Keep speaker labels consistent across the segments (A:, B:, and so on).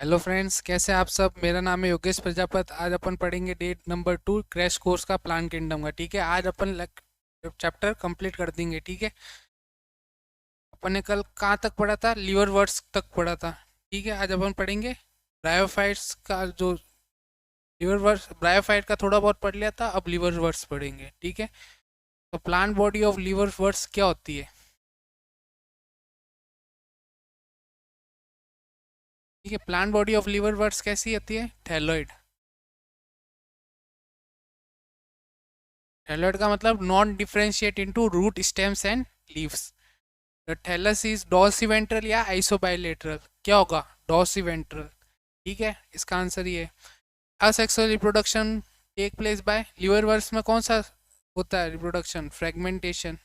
A: Hello friends, कैसे आप सब। मेरा नाम है योगेश प्रजापत। आज अपन पढ़ेंगे डेट नंबर 2 क्रैश कोर्स का प्लांट किंगडम का। ठीक है, आज अपन चैप्टर कंप्लीट कर देंगे। ठीक है, अपन ने कल कहाँ तक पढ़ा था? लीवर वर्ड्स तक पढ़ा था। ठीक है, आज अपन पढ़ेंगे ब्रायोफाइट्स का। जो लीवर वर्ड्स, ब्रायोफाइट का थोड़ा बहुत पढ़ लिया था, अब लीवर वर्ड्स पढ़ेंगे। ठीक है, तो plant body of liverworts क्या होती है? ठीक है, plant body of liverworts कैसी होती है? थैलोइड। थैलोइड का मतलब non differentiate into root, stems and leaves. The thallus is dorsiventral या आइसोबाइलेटरल? क्या होगा? डॉर्सिवेंट्रल। ठीक है, इसका आंसर ये है। Asexual reproduction take place by liverworts में कौन सा होता है रिप्रोडक्शन? फ्रेगमेंटेशन।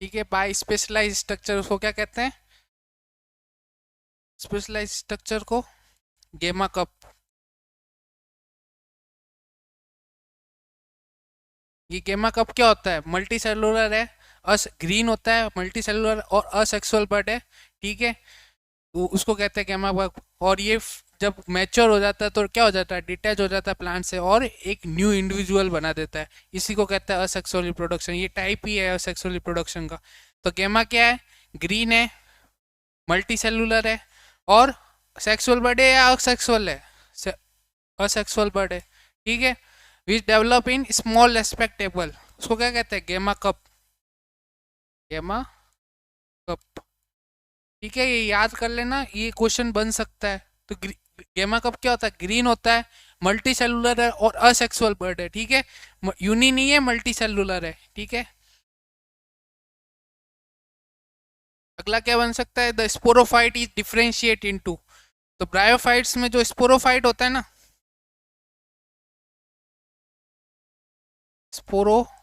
A: ठीक है, बाय स्पेशलाइज स्ट्रक्चर उसको क्या कहते हैं? स्पेशलाइज स्ट्रक्चर को गेमा कप। ये गेमा कप क्या होता है? मल्टी सेलुलर है, अस ग्रीन होता है, मल्टी सेलुलर और असेक्सुअल बर्ड है। ठीक है, वो उसको कहते हैं गेमा बग। और ये जब मैच्योर हो जाता है तो क्या हो जाता है? डिटैच हो जाता है प्लांट से और एक न्यू इंडिविजुअल बना देता है। इसी को कहते हैं असेक्सुअल रिप्रोडक्शन। ये टाइप ही है असेक्सुअल रिप्रोडक्शन का। तो गेमा क्या है? ग्रीन है, मल्टी सेलुलर है और सेक्सुअल बर्ड है या असेक्सुअल है? असेक्सुअल बर्ड है। ठीक है, which develop in small respectable, उसको क्या कहते हैं? गेमा कप। गेमा कप। ठीक है, ये याद कर लेना, ये क्वेश्चन बन सकता है। तो गेमा कप क्या होता है? ग्रीन होता है, मल्टी सेलुलर है और असेक्सुअल बर्ड है। ठीक है, यूनी नहीं है, मल्टी सेलुलर है। ठीक है, अगला क्या बन सकता है? The sporophyte is differentiate into. तो ब्रायोफाइट्स में जो स्पोरोफाइट होता है ना, sporophyte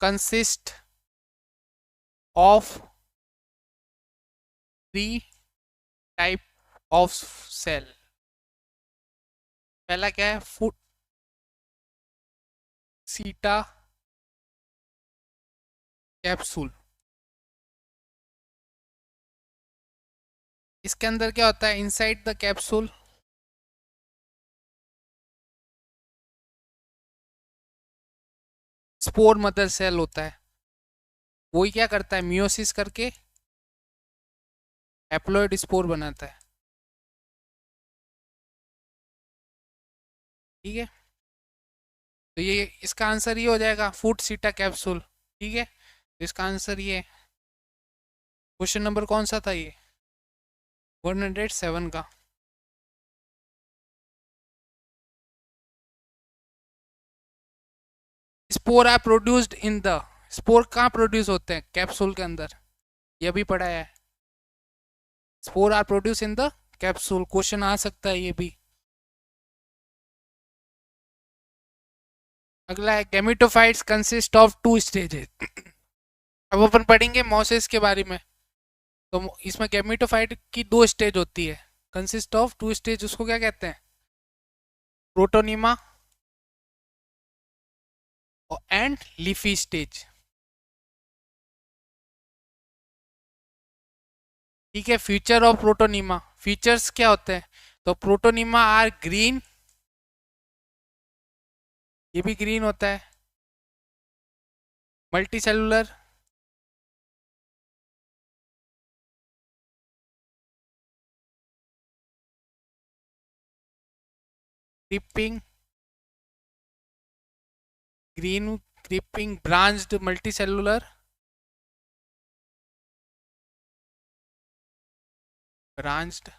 A: consist of 3 type of cell. पहला क्या है? फुट सीटा कैप्सूल। इसके अंदर क्या होता है? Inside the capsule spore mother cell होता है। वही क्या करता है? मियोसिस करके हैप्लॉइड स्पोर बनाता है। ठीक है, तो ये इसका आंसर ये हो जाएगा, फूड सीटा कैप्सूल। ठीक है, तो इसका आंसर ये। क्वेश्चन नंबर कौन सा था ये? 107 का। Spore are produced in the. Spore कहाँ प्रोड्यूस होते हैं? कैप्सूल के अंदर। ये भी पढ़ा है। Spore are produce in the capsule, question आ सकता है ये भी। अगला है गैमेटोफाइट्स कंसिस्ट ऑफ 2 स्टेजेस। अब अपन पढ़ेंगे मोसेस के बारे में। तो इसमें गैमेटोफाइट की 2 स्टेज होती है, कंसिस्ट ऑफ 2 स्टेज। उसको क्या कहते हैं? Protonema and leafy stage. ठीक है, फीचर ऑफ प्रोटोनिमा। फीचर्स क्या होते हैं? तो प्रोटोनिमा आर ग्रीन, ये भी ग्रीन होता है, multi cellular, creeping, green creeping branched multi cellular, branched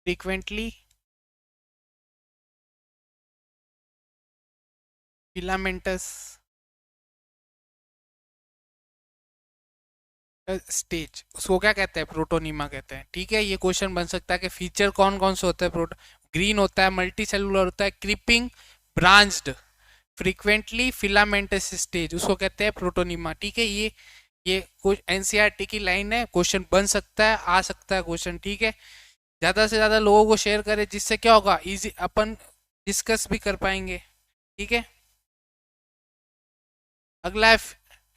A: frequently filamentous stage. उसको क्या कहते हैं? प्रोटोनिमा कहते हैं। ठीक है, ये क्वेश्चन बन सकता है कि फीचर कौन कौन से होते हैं। ग्रीन होता है, मल्टी सेलुलर होता है, creeping, branched, frequently filamentous stage, उसको कहते हैं प्रोटोनिमा। ठीक है, ये कुछ एनसीईआरटी की लाइन है, क्वेश्चन बन सकता है, आ सकता है क्वेश्चन। ठीक है, ज्यादा से ज्यादा लोगों को शेयर करें, जिससे क्या होगा? इजी अपन डिस्कस भी कर पाएंगे। ठीक है, अगला है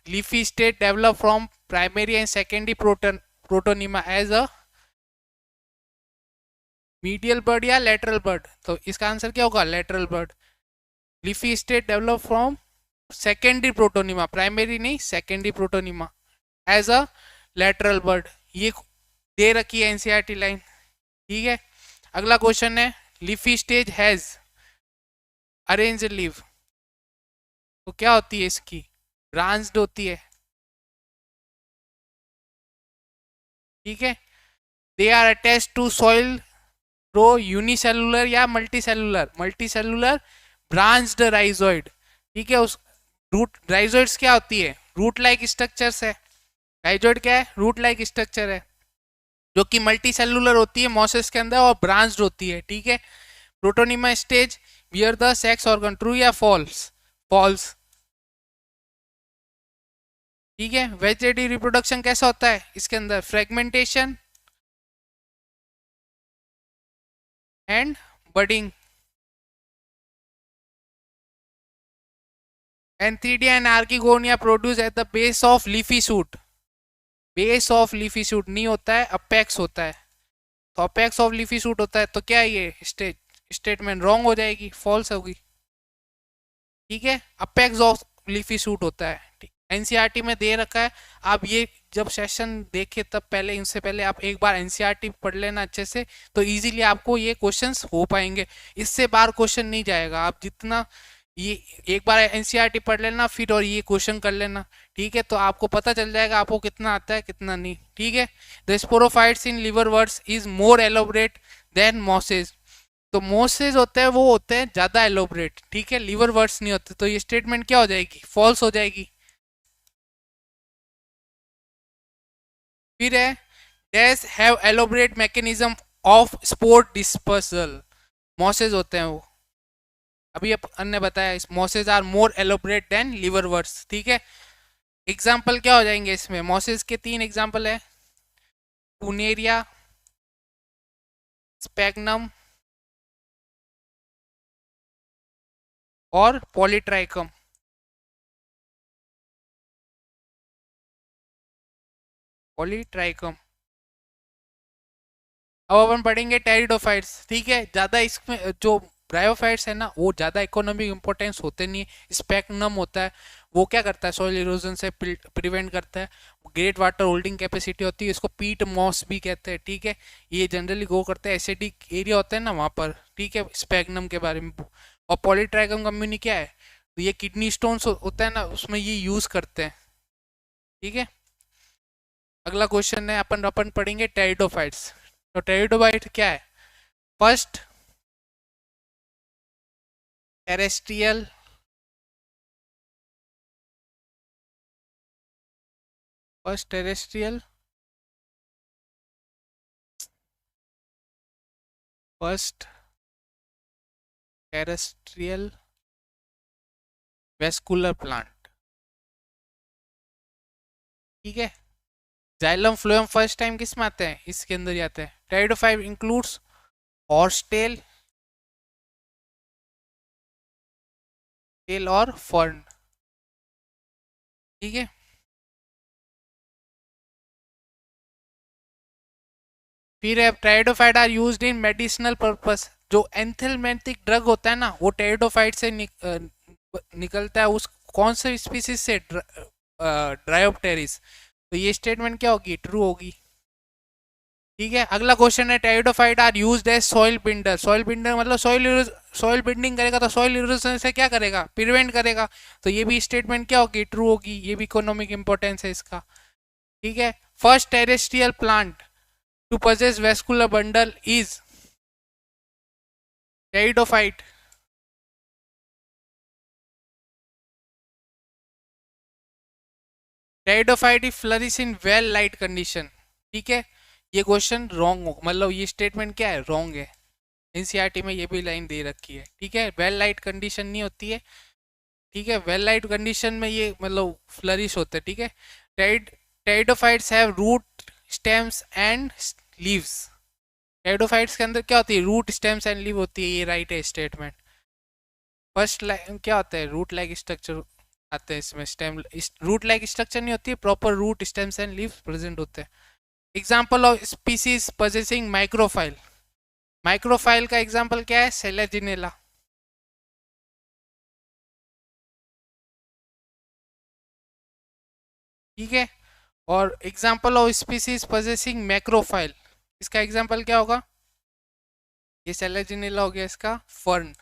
A: leafy state develop from primary and secondary protonema as a medial bud या लेटरल बर्ड? तो इसका आंसर क्या होगा? Lateral bud. Leafy state develop from secondary protonema, primary नहीं secondary protonema, as a lateral bud. ये दे रखी है एनसीईआरटी लाइन, ठीक है। अगला क्वेश्चन है, leafy stage has arrange leave, तो क्या होती है इसकी? ब्रांच्ड होती है, ठीक है। They are attach to soil row unicellular या मल्टीसेलुलर? मल्टीसेलुलर ब्रांच्ड राइजोइड, ठीक है। उस रूट राइजोइड्स क्या होती है? रूट लाइक स्ट्रक्चर्स है। राइजोइड क्या है? रूट लाइक स्ट्रक्चर है, जो कि मल्टी सेलुलर होती है मॉसेस के अंदर और ब्रांच्ड होती है, ठीक है। Protonema stage bear the sex organ, true या फॉल्स? फॉल्स, ठीक है। वेजिटेटिव रिप्रोडक्शन कैसा होता है इसके अंदर? Fragmentation and budding. Antheridia and archegonia produce at the base of leafy shoot. Base of leafy shoot नहीं होता है, अपेक्स होता है। तो अपेक्स ऑफ लीफी शूट होता है, तो क्या ये स्टेटमेंट रॉन्ग हो जाएगी, फॉल्स होगी, ठीक है। अपेक्स ऑफ लीफी शूट होता है, एनसीईआरटी में दे रखा है। आप ये जब सेशन देखे तब पहले, इनसे पहले आप एक बार एनसीईआरटी पढ़ लेना अच्छे से, तो इजीली आपको ये क्वेश्चंस हो पाएंगे। इससे बार क्वेश्चन नहीं जाएगा। आप जितना ये एक बार एनसीईआरटी पढ़ लेना फिर और ये क्वेश्चन कर लेना, ठीक है। तो आपको पता चल जाएगा आपको कितना आता है कितना नहीं, ठीक है। The sporophytes in liverworts is more elaborate than mosses. तो मोसेस होते हैं वो होते हैं ज्यादा एलोबरेट, ठीक है। लिवर वर्ड्स नहीं होते, तो ये स्टेटमेंट क्या हो जाएगी? फॉल्स हो जाएगी। फिर है, dash have elaborate mechanism of spore dispersal. Mosses होते हैं वो, अभी अपन ने बताया mosses are more elaborate than liverworts, ठीक है। एग्जाम्पल क्या हो जाएंगे इसमें? मोसेस के तीन एग्जाम्पल है, पुनेरिया, स्पैग्नम और पॉलीट्राइकम। पॉलीट्राइकम। अब अपन पढ़ेंगे टेरिडोफाइट्स, ठीक है। ज्यादा इसमें जो ब्रायोफाइट्स है ना, वो ज्यादा इकोनॉमिक इंपोर्टेंस होते नहीं है। स्पेक्नम होता है, वो क्या करता है? सॉइल इरोजन से प्रिवेंट करता है। ग्रेट वाटर होल्डिंग कैपेसिटी होती है, इसको पीट मॉस भी कहते हैं, ठीक है। ये जनरली ग्रो करते हैं, एसिडिक एरिया होता है ना वहाँ पर, ठीक है। स्पेक्नम के बारे में। और पॉलीट्राइकम कम्युनी क्या है? तो ये किडनी स्टोन्स होता है ना, उसमें ये यूज करते हैं, ठीक है। अगला क्वेश्चन है, अपन अपन पढ़ेंगे टेरिडोफाइट्स। तो टेरिडोफाइट क्या है? First terrestrial, first terrestrial, first terrestrial vascular plant, ठीक है। जाइलम फ्लोएम फर्स्ट टाइम किस में आते हैं? इसके अंदर ही आते हैं। Pteridophyte includes horsetail, tail और फर्न, ठीक है। फिर है, pteridophyte are used in medicinal purpose. जो एंथेलमेंटिक ड्रग होता है ना, वो टेरिडोफाइट से निकलता है। उस कौन से स्पीसीज से? ड्रायोप्टेरिस। तो ये स्टेटमेंट क्या होगी? ट्रू होगी, ठीक है। अगला क्वेश्चन है, pteridophyte are used as soil builder. Soil builder मतलब सॉइल बिल्डिंग करेगा, तो सॉइल इरोजन से क्या करेगा? प्रिवेंट करेगा। तो ये भी स्टेटमेंट क्या होगी? ट्रू होगी। ये भी इकोनॉमिक इंपोर्टेंस है इसका, ठीक है। First terrestrial plant to possess vascular bundle is pteridophyte. Pteridophyte flourish in well light condition, ठीक है। ये क्वेश्चन रॉन्ग हो, मतलब ये स्टेटमेंट क्या है? रॉन्ग है। एनसीईआरटी में ये भी लाइन दे रखी है, ठीक है। वेल लाइट कंडीशन नहीं होती है, ठीक है। वेल लाइट कंडीशन में ये मतलब फ्लरिश होते हैं, ठीक है। Pteridophytes have root stems and leaves. Pteridophytes के अंदर क्या होती है? रूट स्टेम्स एंड लीव होती है, ये राइट है स्टेटमेंट। फर्स्ट लाइन क्या होता है? Root like structure. आते हैं इसमें। स्टेम रूट लाइक स्ट्रक्चर नहीं होती है, proper root stems and leaves present होते हैं। Example of species possessing माइक्रोफाइल। माइक्रोफाइल का एग्जाम्पल क्या है? सेलेजिनेला। ठीक है। और एग्जाम्पल ऑफ स्पीसीज पोजेसिंग मैक्रोफाइल, इसका एग्जाम्पल क्या होगा? ये सेलेजिनेला हो गया इसका फर्न।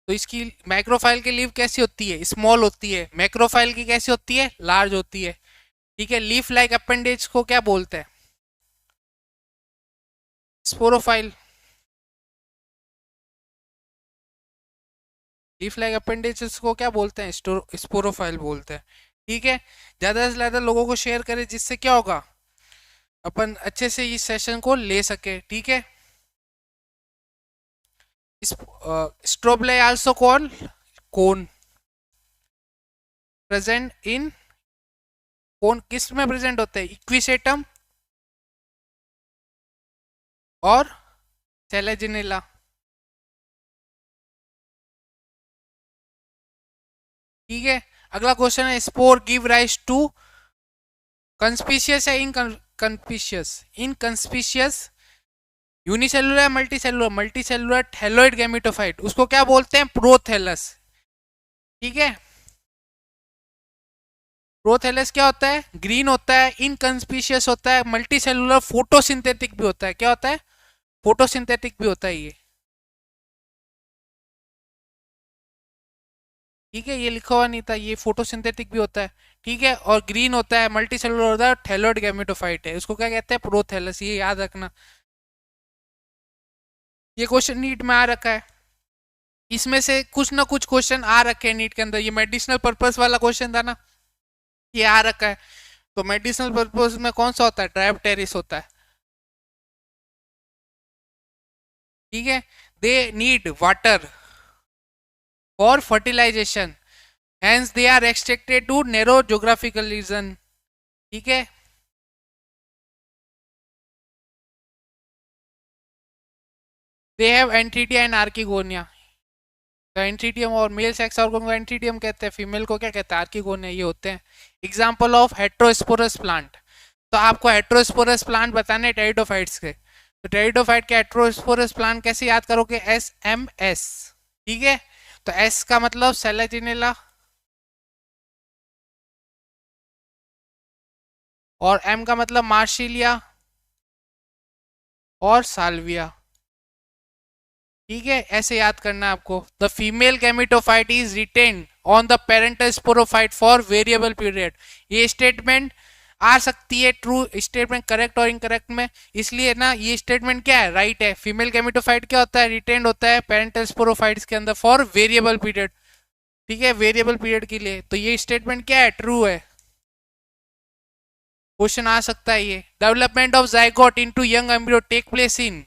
A: तो इसकी मैक्रोफाइल की लीफ कैसी होती है? स्मॉल होती है। मैक्रोफाइल की कैसी होती है? लार्ज होती है। ठीक है। लीफ लाइक अपेंडेज को क्या बोलते हैं? स्पोरोफाइल। लीफ लाइक अपेंडेजेस को क्या बोलते हैं? स्पोरोफाइल बोलते हैं। ठीक है। ज्यादा से ज्यादा लोगों को शेयर करें, जिससे क्या होगा, अपन अच्छे से इस सेशन को ले सके। ठीक है। Strobili also call cone, present in, cone किस में प्रेजेंट होते हैं? इक्विसेटम और सेलेजिनेला। ठीक है। अगला क्वेश्चन है, spore give rise to conspicuous या inconspicuous? Inconspicuous unicellular, multicellular? Multicellular thalloid gametophyte, उसको क्या बोलते हैं? प्रोथैलस। ठीक है। प्रोथैलस क्या होता है? ग्रीन होता है। इनकंस्पिशियस होता है। मल्टीसेलुलर फोटोसिंथेटिक भी होता है। क्या होता है? फोटोसिंथेटिक भी होता है ये। ठीक है। ये लिखा हुआ नहीं था, ये फोटोसिंथेटिक भी होता है। ठीक है। और ग्रीन होता है, मल्टी सेलुलर होता है, थैलोइड गैमेटोफाइट है, उसको क्या कहते हैं? प्रोथैलस। ये याद रखना। ये क्वेश्चन नीट में आ रखा है। इसमें से कुछ ना कुछ क्वेश्चन आ रखे हैं नीट के अंदर। ये मेडिसिनल पर्पस वाला क्वेश्चन था ना, ये आ रखा है। तो मेडिसिनल पर्पस में कौन सा होता है? ट्रायोप्टेरिस होता है। ठीक है। They need water for fertilisation, hence they are extracted to narrow geographical region. ठीक है। They have antheridia and archegonia. Antheridium और मेल सेक्स ऑर्गन को एंथीडियम कहते हैं, फीमेल को क्या कहते हैं? आर्किगोनिया। ये होते हैं एग्जांपल ऑफ हेट्रोस्पोरस प्लांट। तो आपको हेट्रोस्पोरस प्लांट बताने हैं टेरिडोफाइट्स के। तो टेरिडोफाइट के हेट्रोस्पोरस प्लांट कैसे याद करोगे? SMS। ठीक है। तो एस का मतलब सेलेजिनेला, और एम का मतलब मार्शिलिया और साल्विया। ठीक है। ऐसे याद करना है आपको। The female gametophyte is retain on the parental sporophyte for variable period. ये स्टेटमेंट आ सकती है ट्रू स्टेटमेंट, करेक्ट और इनकरेक्ट में। इसलिए ना ये स्टेटमेंट क्या है? राइट है। फीमेल गैमेटोफाइट क्या होता है? रिटेन होता है पेरेंटल स्पोरोफाइट्स के अंदर फॉर वेरिएबल पीरियड। ठीक है। वेरिएबल पीरियड के लिए। तो ये स्टेटमेंट क्या है? ट्रू है। क्वेश्चन आ सकता है ये। Development of zygote into young embryo take place in,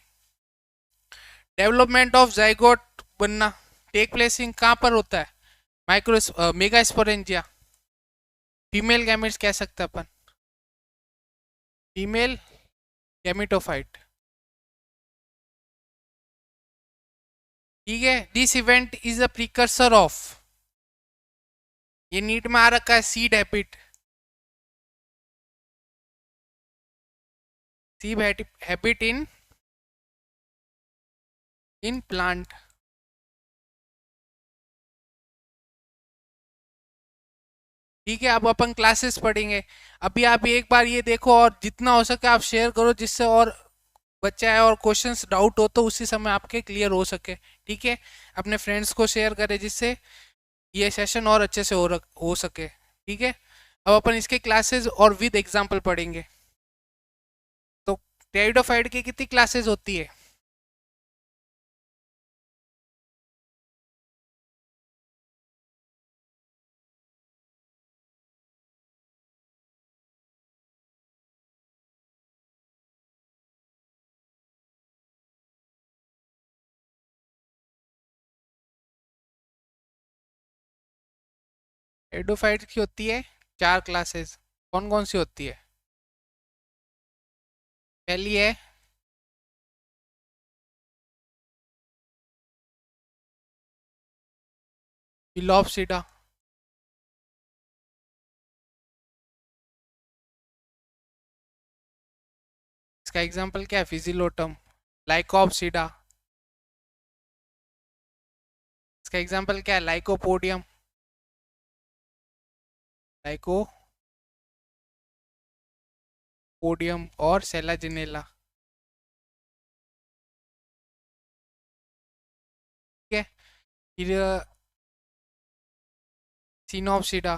A: development of zygote बनना टेक प्लेस इन कहाँ पर होता है? Micro mega sporangia. Female gametes कह सकते हैं अपन, फीमेल गैमेटोफाइट। ठीक है। This event is a precursor of, ये नीट में आ रखा है, seed habit. Seed habit in plant. ठीक है। अब अपन क्लासेस पढ़ेंगे। अभी आप एक बार ये देखो, और जितना हो सके आप शेयर करो, जिससे और बच्चा है और क्वेश्चंस डाउट हो तो उसी समय आपके क्लियर हो सके। ठीक है। अपने फ्रेंड्स को शेयर करें, जिससे ये सेशन और अच्छे से हो सके। ठीक है। अब अपन इसके क्लासेस और विद एग्जांपल पढ़ेंगे। तो टेरिडोफाइट की कितनी क्लासेस होती है? टेरिडोफाइट की होती है 4 क्लासेस। कौन कौन सी होती है? पहली है फिलोप्सिडा। इसका एग्जांपल क्या है? फिजिलोटम, लाइकोप्सिडा। इसका एग्जांपल क्या है? लाइकोपोडियम, लाइकोपोडियम और सेलाजिनेला। ठीक है, फिर सिनोप्सिडा।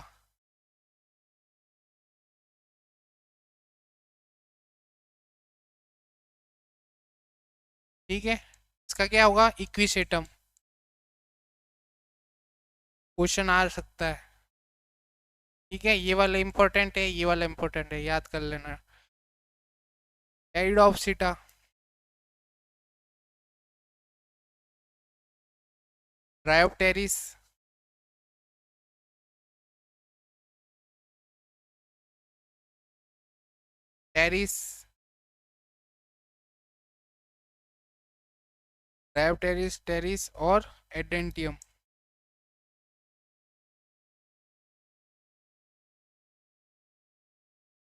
A: ठीक है, इसका क्या होगा? इक्विसेटम। क्वेश्चन आ सकता है। ठीक है, ये वाला इंपॉर्टेंट है, ये वाला इंपॉर्टेंट है, याद कर लेना। एरिडोप्सिटा, ब्रायोप्टेरिस, टेरिस, ब्रायोप्टेरिस, टेरिस और एडेंटियम।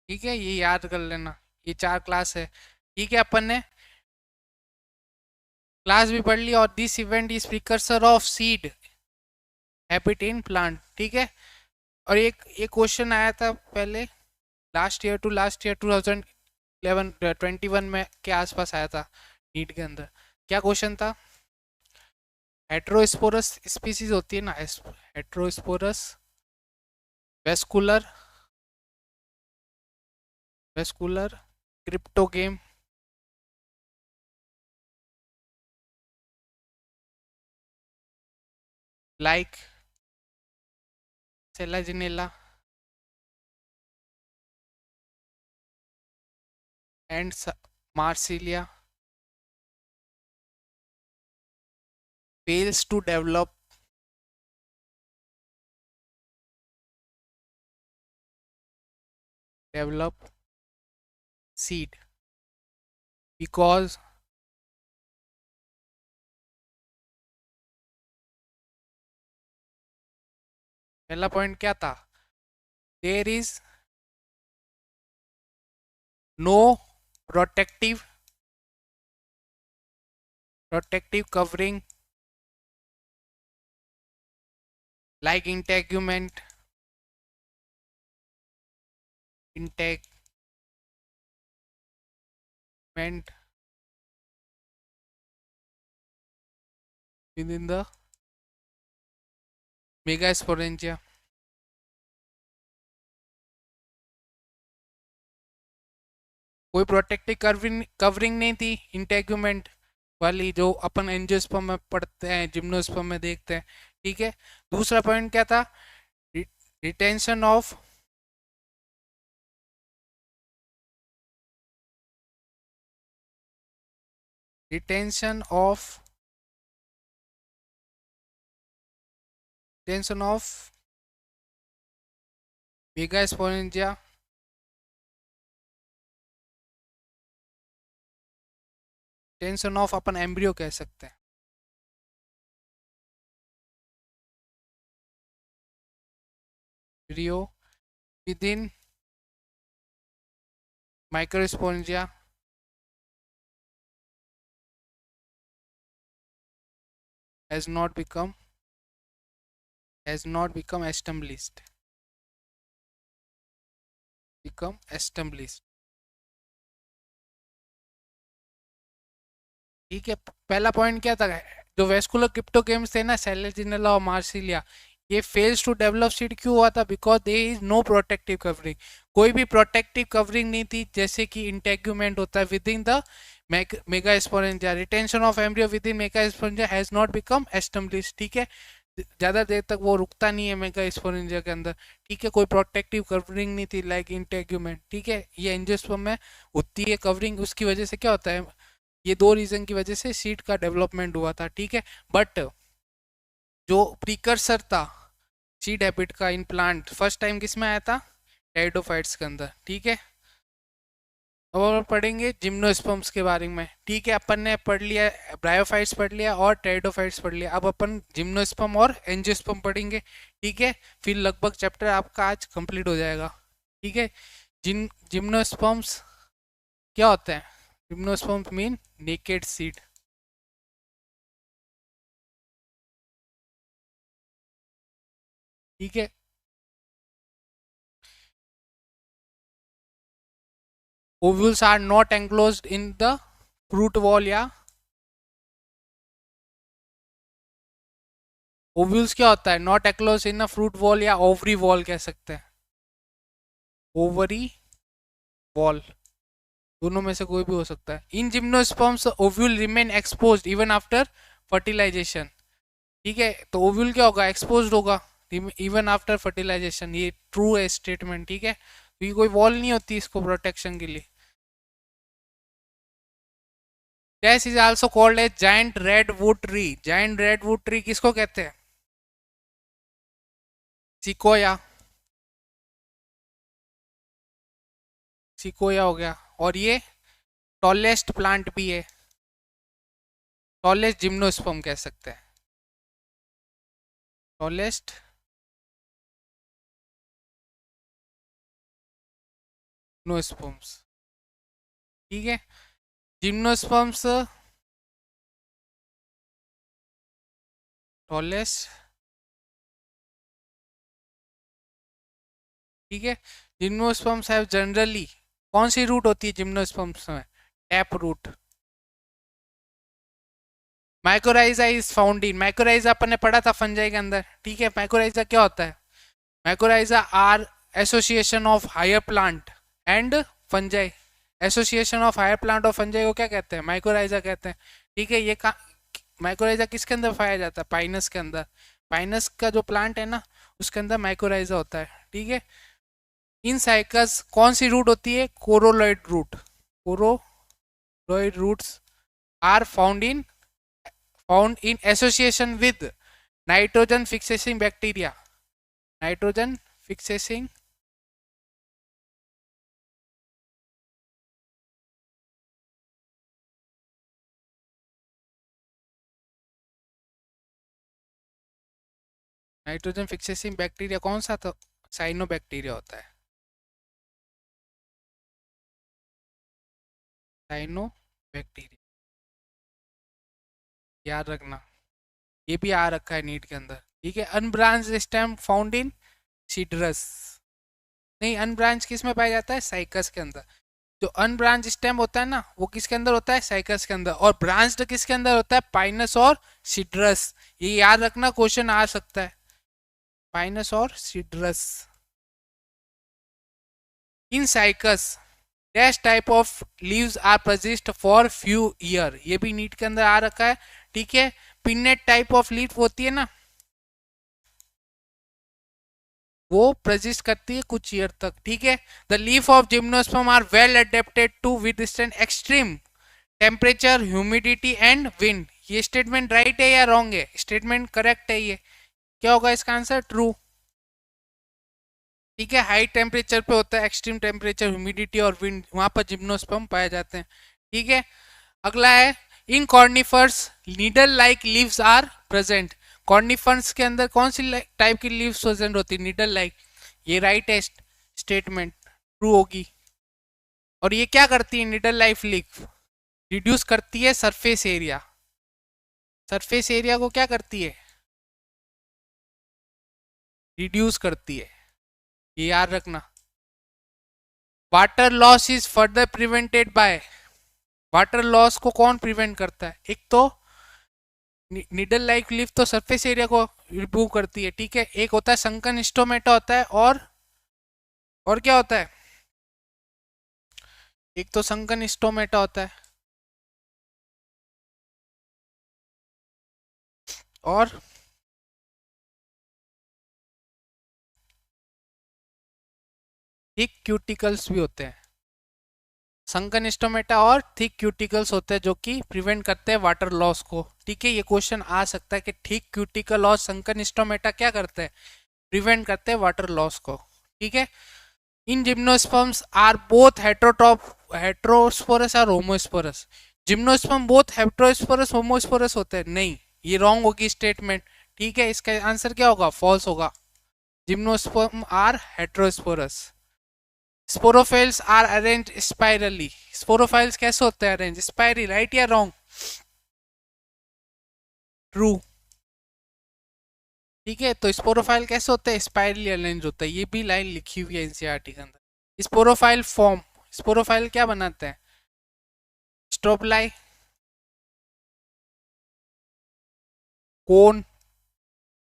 A: ठीक है, ये याद कर लेना, ये 4 क्लास है। ठीक है, अपन ने क्लास भी पढ़ ली। और this event is precursor of seed habit in plant. ठीक है, और एक क्वेश्चन आया था पहले, लास्ट ईयर 2011 21 में के आसपास आया था नीट के अंदर। क्या क्वेश्चन था? हेट्रोस्पोरस स्पीसीज होती है ना, heterosporous vascular, cryptogam, like selaginella and marsilea fails to develop seed because पहला पॉइंट क्या था? There is no protective covering like integument within the megasporangia। कोई प्रोटेक्टिव कवरिंग नहीं थी इंटेग्यूमेंट वाली, जो अपन एंजियोस्पर्म में पढ़ते हैं, जिम्नोस्पर्म में देखते हैं। ठीक है, दूसरा पॉइंट क्या था? Retention of retention of megasporangia, tension of upon embryo कह सकते हैं। Embryo with in microsporangia has not become established। ठीक है, पहला पॉइंट क्या था? जो वेस्कुलर क्रिप्टोगेम्स थे ना, सेलेजिनेला और मार्सिलिया, ये फेल्स टू डेवलप सीड क्यों हुआ था? Because there is no protective covering. कोई भी प्रोटेक्टिव कवरिंग नहीं थी, जैसे कि इंटेग्यूमेंट होता है with in the megasporangia. Retention of embryo with in megasporangia has not become established. ठीक है, ज्यादा देर तक वो रुकता नहीं है मेगास्पोरेंजिया के अंदर। ठीक है, कोई प्रोटेक्टिव कवरिंग नहीं थी लाइक इंटेग्यूमेंट। ठीक है, ये एंजियोस्पर्म में होती है कवरिंग, उसकी वजह से क्या होता है? ये 2 रीजन की वजह से सीड का डेवलपमेंट हुआ था। ठीक है, बट जो प्रीकर्सर था सीड हैबिट का इन प्लांट, फर्स्ट टाइम किस में आया था? टेरिडोफाइट्स के अंदर। ठीक है, और पढ़ेंगे जिम्नोस्पर्म्स के बारे में। ठीक है, अपन ने पढ़ लिया, ब्रायोफाइट्स पढ़ लिया और टेरिडोफाइट्स पढ़ लिया। अब अपन जिम्नोस्पर्म और एंजियोस्पर्म पढ़ेंगे। ठीक है, फिर लगभग चैप्टर आपका आज कंप्लीट हो जाएगा। ठीक है, जिम्नोस्पर्म्स क्या होते हैं? Gymnosperms mean naked seed. ठीक है। Ovules are not enclosed in the fruit wall, या ओव्यूल्स क्या होता है, not enclosed in a fruit wall या ओवरी वॉल कह सकते हैं, ओवरी वॉल, दोनों में से कोई भी हो सकता है। In gymnosperms ovule remain exposed even after fertilization. ठीक है, तो ओव्यूल क्या होगा, एक्सपोज्ड होगा इवन आफ्टर फर्टिलाइजेशन, ये ट्रू है स्टेटमेंट। ठीक है, तो ये कोई वॉल नहीं होती इसको प्रोटेक्शन के लिए। This is also called a giant redwood tree. Giant redwood tree किसको कहते हैं, सिकोया, सिकोया हो गया। और ये टॉलेस्ट प्लांट भी है, टॉलेस्ट जिम्नोस्पर्म कह सकते हैं, टॉलेस्ट जिम्नोस्पर्म्स। ठीक है, जिम्नोस्पर्म्स टॉलेस्ट। ठीक है, जिम्नोस्पर्म्स हैव जनरली, कौन सी रूट होती है जिम्नोस्पर्म्स में, tap root. Mycorrhiza is found in, mycorrhiza अपन ने पढ़ा था फंजाई के अंदर। ठीक है, माइकोराइजा क्या होता है, mycorrhiza are association of higher plant and fungi. Association of higher plant और फंजाई को क्या कहते हैं, माइकोराइजा कहते हैं। ठीक है, ये माइकोराइजा किसके अंदर पाया जाता है, पाइनस के अंदर। पाइनस का जो प्लांट है ना, उसके अंदर माइकोराइजा होता है। ठीक है, इन साइकस कौन सी रूट होती है, coralloid root. Coralloid roots are found in association with nitrogen fixing bacteria. Nitrogen fixing nitrogen fixing bacteria कौन सा, तो साइनो बैक्टीरिया होता है, साइनो बैक्टीरिया, याद रखना, ये भी आ रखा है नीट के अंदर। ठीक है, अनब्रांच स्टेम फाउंड इन सीड्रस। नहीं, अनब्रांच किस में पाया जाता है, साइकस के अंदर। जो अनब्रांच स्टेम होता है ना, वो किसके अंदर होता है, साइकस के अंदर। और ब्रांच्ड किसके अंदर होता है, पाइनस और सीड्रस। ये याद रखना, क्वेश्चन आ सकता है, पाइनस और cedrus. In cycas dash type of leaves are persist for few year, ये भी नीट के अंदर आ रखा है। ठीक है, पिन्नेट टाइप ऑफ लीफ होती है ना, वो प्रजिस्ट करती है कुछ ईयर तक। ठीक है, the leaf of gymnosperm are well adapted to withstand extreme temperature, humidity and wind. ये स्टेटमेंट राइट है या रॉन्ग है, स्टेटमेंट करेक्ट है ये, क्या होगा इसका आंसर, ट्रू। ठीक है, हाई टेम्परेचर पे होता है, एक्सट्रीम टेम्परेचर, ह्यूमिडिटी और विंड, वहां पर जिम्नोस्पर्म पाए जाते हैं। ठीक है, अगला है, in conifers needle like leaves are present. Conifers के अंदर कौन सी टाइप की लीव्स प्रेजेंट होती है, नीडल लाइक। ये राइट है स्टेटमेंट, ट्रू होगी। और ये क्या करती है, नीडल लाइफ लीफ रिड्यूस करती है सरफेस एरिया। सरफेस एरिया को क्या करती है, रिड्यूस करती है, ये याद रखना। Water loss is further prevented by, water loss को कौन प्रिवेंट करता है, एक तो निडल लाइक लीफ तो सरफेस एरिया को रिमूव करती है। ठीक है, एक होता है संकन स्टोमेटा होता है, और क्या होता है, एक तो संकन स्टोमेटा होता है, और थिक क्यूटिकल्स भी होते हैं। संकन स्टोमेटा और थिक क्यूटिकल्स होते हैं जो कि प्रिवेंट करते हैं वाटर लॉस को। ठीक है, ये क्वेश्चन आ सकता है कि थिक क्यूटिकल और संकन स्टोमेटा क्या करते हैं, प्रिवेंट करते हैं वाटर लॉस को। ठीक है, in gymnosperms are both heterosporous और homosporous. Gymnosperm both heterosporous homosporous होते हैं, नहीं, ये रॉन्ग होगी स्टेटमेंट। ठीक है, इसका आंसर क्या होगा, फॉल्स होगा, gymnosperm are heterosporous. Sporophylls are arrange spirally. Sporophylls कैसे होते हैं अरेंज? स्पाइरली, राइट या रॉन्ग? ट्रू। ठीक है, तो स्पोरोफाइल कैसे होते हैं? स्पाइरली अरेंज होता है। ये भी लाइन लिखी हुई है एनसीईआरटी के अंदर। स्पोरोफाइल फॉर्म, स्पोरोफाइल क्या बनाते हैं? स्ट्रोबलाई, कोन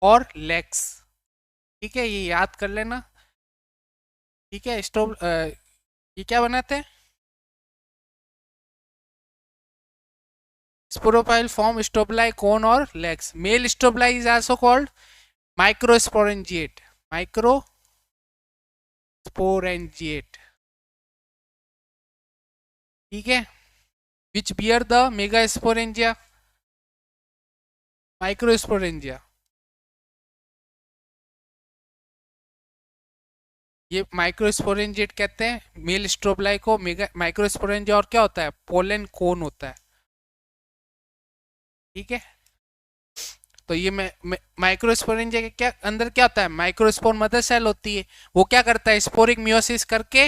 A: और लेग्स। ठीक है, ये याद कर लेना। ठीक है, ये क्या बनाते हैं? स्पोरोफाइल फॉर्म स्ट्रोबलाई, कोन और legs. Male strobili is also called microsporangiate. Microsporangiate. ठीक है, which bear the megasporangia, microsporangia. ये माइक्रोस्पोरेंजिएट कहते हैं मेल स्ट्रोबलाई को। मेगा माइक्रोस्पोरेंजिया और क्या होता है? पोलन कोन होता है। ठीक है, तो ये माइक्रोस्पोरेंजिया के क्या अंदर क्या होता है? माइक्रोस्पोर मदर सेल होती है। वो क्या करता है? स्पोरिक मियोसिस करके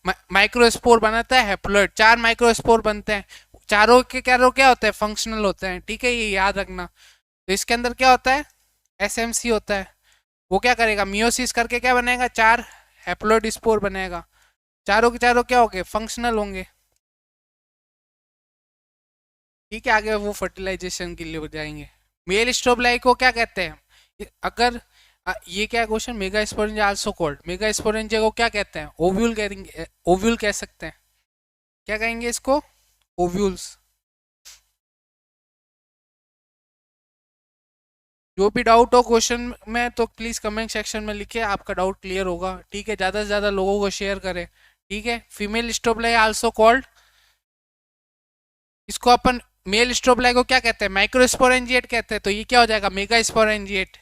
A: माइक्रोस्पोर बनाता है हैप्लॉइड। 4 माइक्रोस्पोर बनते हैं। चारों के चारों क्या होते हैं? फंक्शनल होते हैं। ठीक है, ये याद रखना। तो इसके अंदर क्या होता है? एसएमसी होता है। वो क्या करेगा? मियोसिस करके क्या बनाएगा? 4 हैप्लॉइड स्पोर बनाएगा। चारों के चारों क्या होंगे? फंक्शनल होंगे। ठीक है, आगे वो फर्टिलाइजेशन के लिए हो जाएंगे। मेल स्ट्रोबलाई को क्या कहते हैं? अगर ये क्या question, mega sporangia also called, mega sporangia को क्या कहते हैं? ओव्यूल कहेंगे, ओव्यूल कह सकते हैं। क्या कहेंगे इसको? ओव्यूल्स। जो भी डाउट हो क्वेश्चन में तो प्लीज कमेंट सेक्शन में लिखे, आपका डाउट क्लियर होगा। ठीक है, ज्यादा से ज्यादा लोगों को शेयर करें। ठीक है, फीमेल स्ट्रोबलाई आल्सो कॉल्ड, इसको अपन मेल स्ट्रोबलाई को क्या कहते हैं? माइक्रोस्पोरेंजिएट कहते हैं। तो ये क्या हो जाएगा? Mega sporangiate.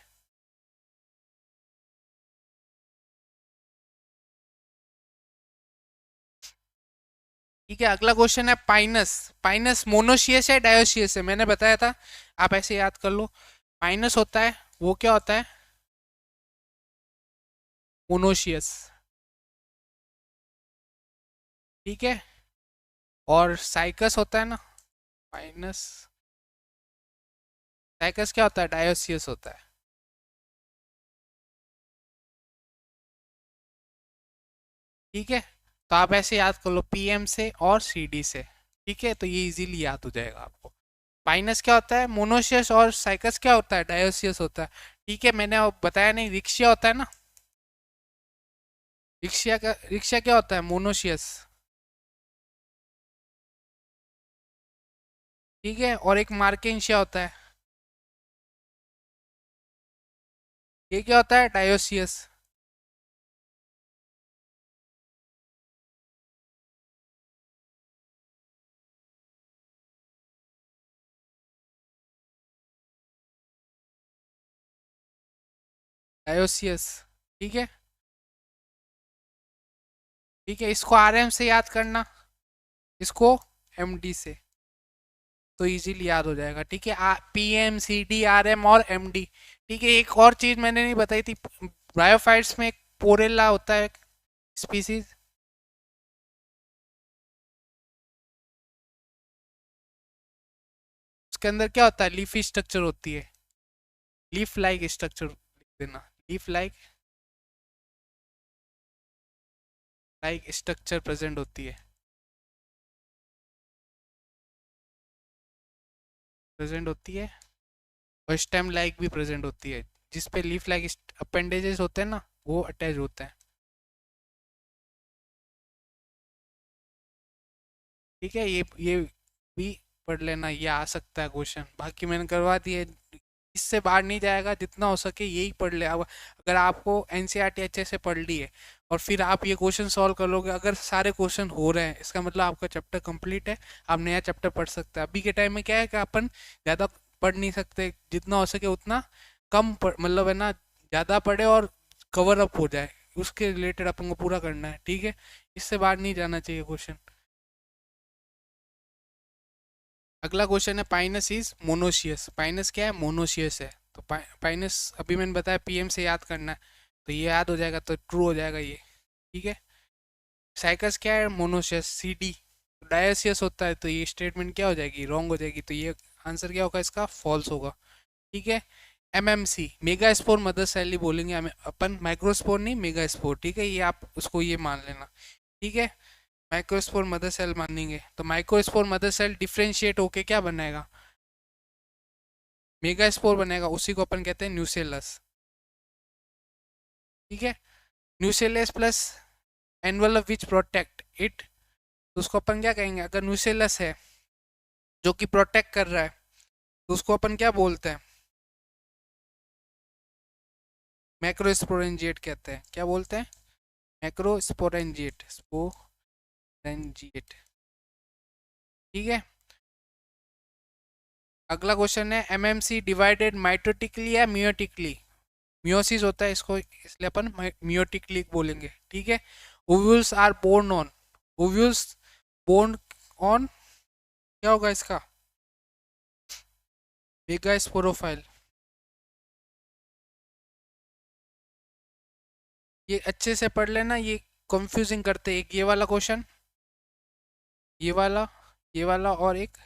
A: ठीक है, अगला क्वेश्चन है पाइनस। पाइनस मोनोशियस है डायोशियस है? मैंने बताया था, आप ऐसे याद कर लो। पाइनस होता है, वो क्या होता है? मोनोशियस। ठीक है, और साइकस होता है ना, पाइनस। साइकस क्या होता है? डायोशियस होता है। ठीक है, तो आप ऐसे याद कर लो, पीएम से और सीडी से। ठीक है, तो ये इजीली याद हो जाएगा आपको। पाइनस क्या होता है? मोनोशियस। और साइकस क्या होता है? डायोशियस होता है। ठीक है, मैंने अब बताया नहीं, रिक्शिया होता है ना। रिक्शिया क्या होता है? मोनोशियस। ठीक है, और एक मार्केंशिया होता है। ये क्या होता है? डायोसियस। डायोसियस। ठीक है। ठीक है, इसको आरएम से याद करना, इसको एमडी से, तो इजीली याद हो जाएगा। ठीक है, P M C D R M और एम डी। ठीक है, एक और चीज मैंने नहीं बताई थी, ब्रायोफाइट्स में एक पोरेला होता है स्पीसीज। उसके अंदर क्या होता है? लीफी स्ट्रक्चर होती है। लीफ लाइक स्ट्रक्चर लिख देना, लीफ लाइक स्ट्रक्चर प्रेजेंट होती है। प्रेजेंट होती है, और स्टेम लाइक भी प्रेजेंट होती है, जिसपे लीफ लाइक अपेंडेजेस होते हैं ना, वो अटैच होते हैं। ठीक है, ये भी पढ़ लेना, ये आ सकता है क्वेश्चन। बाकी मैंने करवा दिए, इससे बाहर नहीं जाएगा, जितना हो सके यही पढ़ ले। अब अगर आपको एनसीईआरटी अच्छे से पढ़ ली है और फिर आप ये क्वेश्चन सॉल्व कर लोगे, अगर सारे क्वेश्चन हो रहे हैं, इसका मतलब आपका चैप्टर कंप्लीट है। आप नया चैप्टर पढ़ सकते हैं। अभी के टाइम में क्या है कि अपन ज़्यादा पढ़ नहीं सकते, जितना हो सके उतना कम मतलब है ना, ज़्यादा पढ़े और कवर अप हो जाए, उसके रिलेटेड अपन को पूरा करना है। ठीक है, इससे बाहर नहीं जाना चाहिए क्वेश्चन। अगला क्वेश्चन है पाइनस इज मोनोशियस। पाइनस क्या है? मोनोशियस है। तो पाइनस अभी मैंने बताया पीएम से याद करना है, तो ये याद हो जाएगा, तो ट्रू हो जाएगा ये। ठीक है, साइकस क्या है, मोनोसियस, CD डायोसियस होता है, तो ये स्टेटमेंट क्या हो जाएगी, रॉन्ग हो जाएगी, तो ये आंसर क्या होगा इसका, फॉल्स होगा। ठीक है। MMC megaspore mother cell ही बोलेंगे अपन, माइक्रोस्पोर नहीं, मेगा स्पोर। ठीक है, ये आप उसको ये मान लेना। ठीक है, माइक्रोस्पोर मदर सेल मानेंगे, तो माइक्रोस्पोर मदर सेल डिफ्रेंशिएट होके क्या बनाएगा, मेगा स्पोर बनेगा, उसी को अपन कहते हैं न्यूसेलस। ठीक है, nucellus plus envelope which protect it, तो उसको अपन क्या कहेंगे, अगर न्यूसेलस है जो कि प्रोटेक्ट कर रहा है, तो उसको अपन क्या बोलते हैं, मैक्रोस्पोरेंजिएट कहते हैं। क्या बोलते हैं, मैक्रोस्पोरेंजिएट, स्पोरेंजिएट। ठीक है, अगला क्वेश्चन है, MMC डिवाइडेड माइटोटिकली या मियोटिकली, मियोसिस होता है इसको, इसलिए अपन मियोटिकली बोलेंगे। ठीक है, ovules are borne on, ovules borne on क्या होगा इसका, मेगा स्पोरोफाइल। ये अच्छे से पढ़ लेना, ये कंफ्यूजिंग करते, एक ये वाला क्वेश्चन, ये वाला, ये वाला और एक,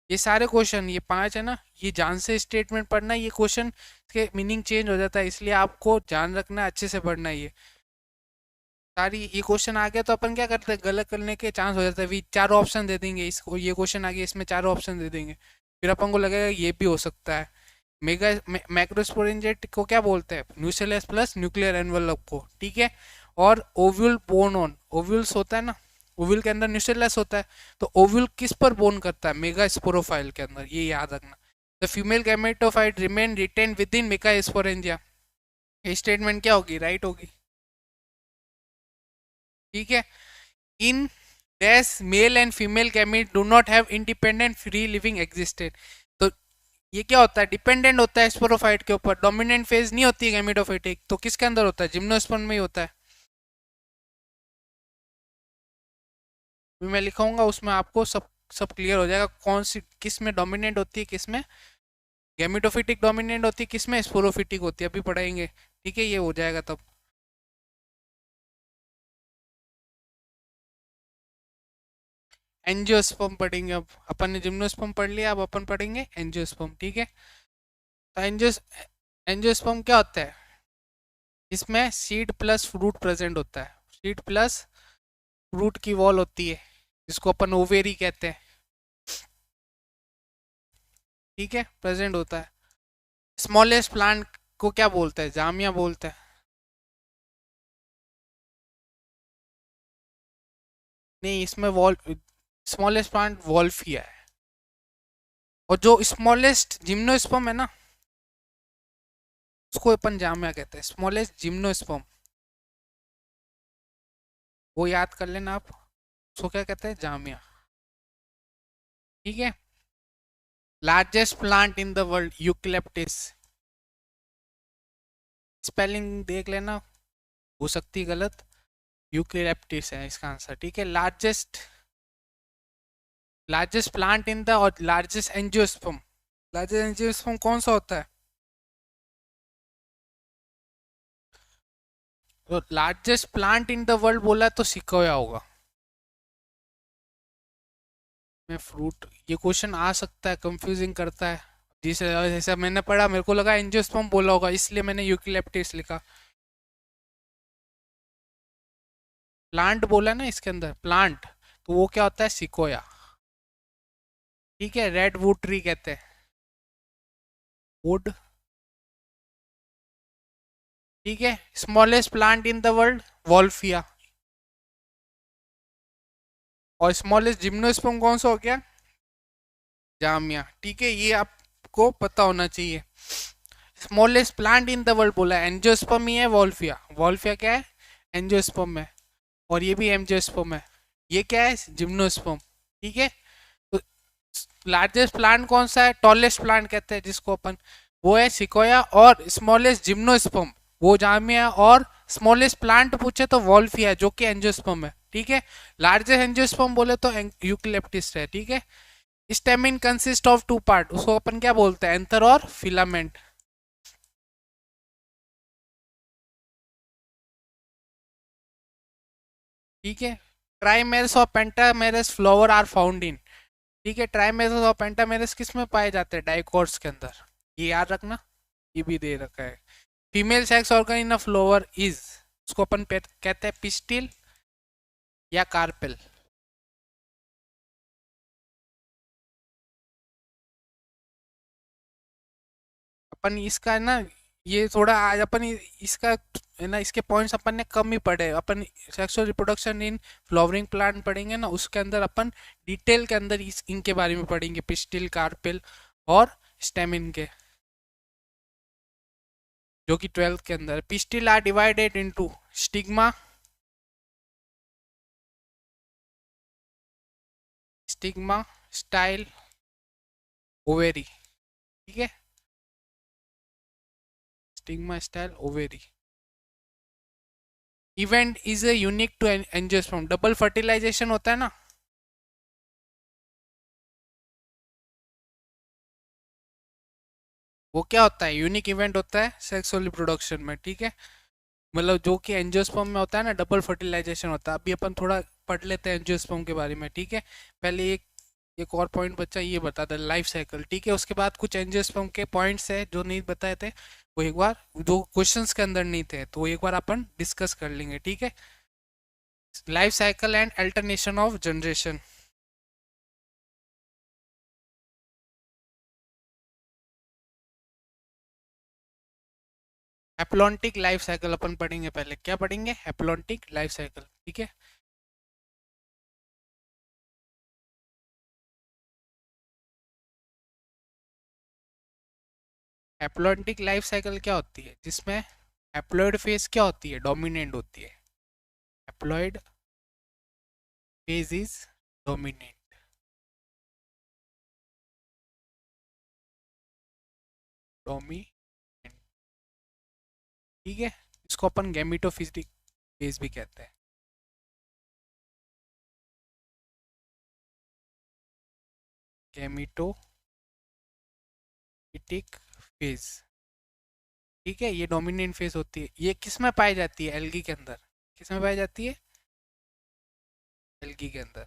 A: ये सारे क्वेश्चन, ये 5 है ना, ये जान से स्टेटमेंट पढ़ना, ये क्वेश्चन के मीनिंग चेंज हो जाता है, इसलिए आपको ध्यान रखना, अच्छे से पढ़ना है ये सारी। ये क्वेश्चन आ गया तो अपन क्या करते हैं, गलत करने के चांस हो जाता है, भी चारों ऑप्शन दे देंगे इसको, ये क्वेश्चन आ गया इसमें चारों ऑप्शन दे देंगे, फिर अपन को लगेगा ये भी हो सकता है। मेगा मैक्रोस्पोरेंजिएट को क्या बोलते हैं, न्यूसेलस प्लस न्यूक्लियर एनवलप को। ठीक है, और ओव्यूल बोर्न ऑन, ओव्यूल्स होता है ना, ओव्यूल के अंदर न्यूसेलस होता है, तो ओव्यूल किस पर बोर्न करता है, मेगा स्पोरोफाइल के अंदर, ये याद रखना। The female gametophyte remain retain within mega sporangia, ये स्टेटमेंट क्या होगी, राइट होगी। ठीक है, in dash male and female gamete do not have independent free living existed, तो ये क्या होता है, डिपेंडेंट होता है स्पोरोफाइट के ऊपर, डोमिनेंट फेज नहीं होती है गैमेटोफाइटिक, तो किसके अंदर होता है, जिम्नोस्पर्म में ही होता है। मैं लिखाऊंगा उसमें आपको सब सब क्लियर हो जाएगा, कौन सी किस में डोमिनेंट होती है, किस में गैमेटोफिटिक डोमिनेंट होती है, किस में स्पोरोफिटिक होती है, अभी पढ़ाएंगे। ठीक है, ये हो जाएगा तब। एंजियोस्पर्म पढ़ेंगे अब अपन ने, जिम्नोस्पर्म पढ़ लिया, अब अपन पढ़ेंगे एंजियोस्पर्म। ठीक है, तो एंजियोस्पर्म क्या होता है, इसमें सीड प्लस फ्रूट प्रेजेंट होता है, सीड प्लस फ्रूट की वॉल होती है, जिसको अपन ओवेरी कहते हैं। ठीक है, प्रेजेंट होता है। स्मॉलेस्ट प्लांट को क्या बोलते हैं, जामिया बोलते हैं। नहीं, इसमें वॉल, स्मॉलेस्ट प्लांट वॉल्फिया है, और जो स्मॉलेस्ट जिम्नोस्पर्म है ना, उसको अपन जामिया कहते हैं, स्मॉलेस्ट जिम्नोस्पर्म, वो याद कर लेना आप, उसको क्या कहते हैं, जामिया। ठीक है, largest plant in the world, eucalyptus, spelling देख लेना, हो सकती है गलत, यूकलिप्टिस है इसका आंसर। ठीक है, largest, largest plant in the, और लार्जेस्ट एंजियोस्पर्म, लार्जेस्ट एंजियोस्पर्म कौन सा होता है, तो largest plant in the world बोला तो सिकोया होगा। मैं फ्रूट, ये क्वेश्चन आ सकता है, कंफ्यूजिंग करता है, जिस जैसा मैंने पढ़ा मेरे को लगा एंजियोस्पर्म बोला होगा, इसलिए मैंने यूकलिप्टिस लिखा। प्लांट बोला ना इसके अंदर, प्लांट, तो वो क्या होता है, सिकोया। ठीक है, रेड वुड ट्री कहते हैं, वुड। ठीक है, smallest plant in the world, Wolffia, और स्मॉलेस्ट जिम्नोस्पर्म कौन सा हो गया, जामिया। ठीक है, ये आपको पता होना चाहिए। Smallest plant in the world बोला, एंजियोस्पर्म ही है, वॉल्फिया, वॉल्फिया क्या है, एंजियोस्पर्म है, और ये भी एंजियोस्पर्म है, ये क्या है, जिम्नोस्पर्म। ठीक है, तो लार्जेस्ट प्लांट कौन सा है, टॉलेस्ट प्लांट कहते हैं जिसको अपन, वो है सिकोया, और स्मॉलेस्ट जिम्नोस्पर्म वो जामिया, और स्मॉलेस्ट प्लांट पूछे तो वॉल्फिया जो कि एंजियोस्पर्म है। ठीक है, लार्जेस्ट एंजियोस्पर्म बोले तो यूकलिप्टिस है। ठीक है, स्टेमिन कंसिस्ट ऑफ 2 पार्ट, उसको अपन क्या बोलते हैं, एंथर और फिलामेंट। ठीक है। ट्राइमेरस और pentamerous flower are found in. ठीक है, ट्राइमेरस और पेंटामेरस किस में पाए जाते हैं? डाइकोट्स के अंदर। ये याद रखना, ये भी दे रखा है। Female sex organ in a flower is, उसको अपन कहते हैं पिस्टिल या कार्पेल। अपन इसका है ना, ये थोड़ा आज अपन इसका है ना, इसके पॉइंट्स अपन ने कम ही पढ़े। अपन sexual reproduction in flowering plant पढ़ेंगे ना, उसके अंदर अपन डिटेल के अंदर इनके बारे में पढ़ेंगे, पिस्टिल, कार्पेल और स्टेमिन के, जो कि 12th के अंदर। Pistil are divided into stigma, stigma, style, ovary. ठीक है, stigma, style, ovary. Event is a unique to angiosperm. Double fertilization होता है ना, वो क्या होता है? यूनिक इवेंट होता है सेक्सुअल रिप्रोडक्शन में। ठीक है, मतलब जो कि एंजियोस्पर्म में होता है ना, डबल फर्टिलाइजेशन होता है। अभी अपन थोड़ा पढ़ लेते हैं एंजियोस्पर्म के बारे में। ठीक है, पहले एक और पॉइंट बच्चा ये बता दे, लाइफ साइकिल। ठीक है, उसके बाद कुछ एंजियोस्पर्म के पॉइंट्स है जो नहीं बताए थे, वो एक बार, जो क्वेश्चंस के अंदर नहीं थे, तो वो एक बार अपन डिस्कस कर लेंगे। ठीक है, life cycle and alternation of generation. Haplontic life cycle अपन पढ़ेंगे। पहले क्या पढ़ेंगे? Haplontic life cycle. ठीक है, हैप्लॉन्टिक लाइफ साइकिल क्या होती है? जिसमें हैप्लॉइड फेज क्या होती है? डोमिनेंट होती है। Haploid phase is dominant. Dominant. ठीक है, इसको अपन गैमेटोफिजिक फेज भी कहते हैं। Gametophytic phase. ठीक है, ये डोमिनेंट फेज होती है। ये किस में पाई जाती है? एल्गी के अंदर। किस में पाई जाती है? एल्गी के अंदर।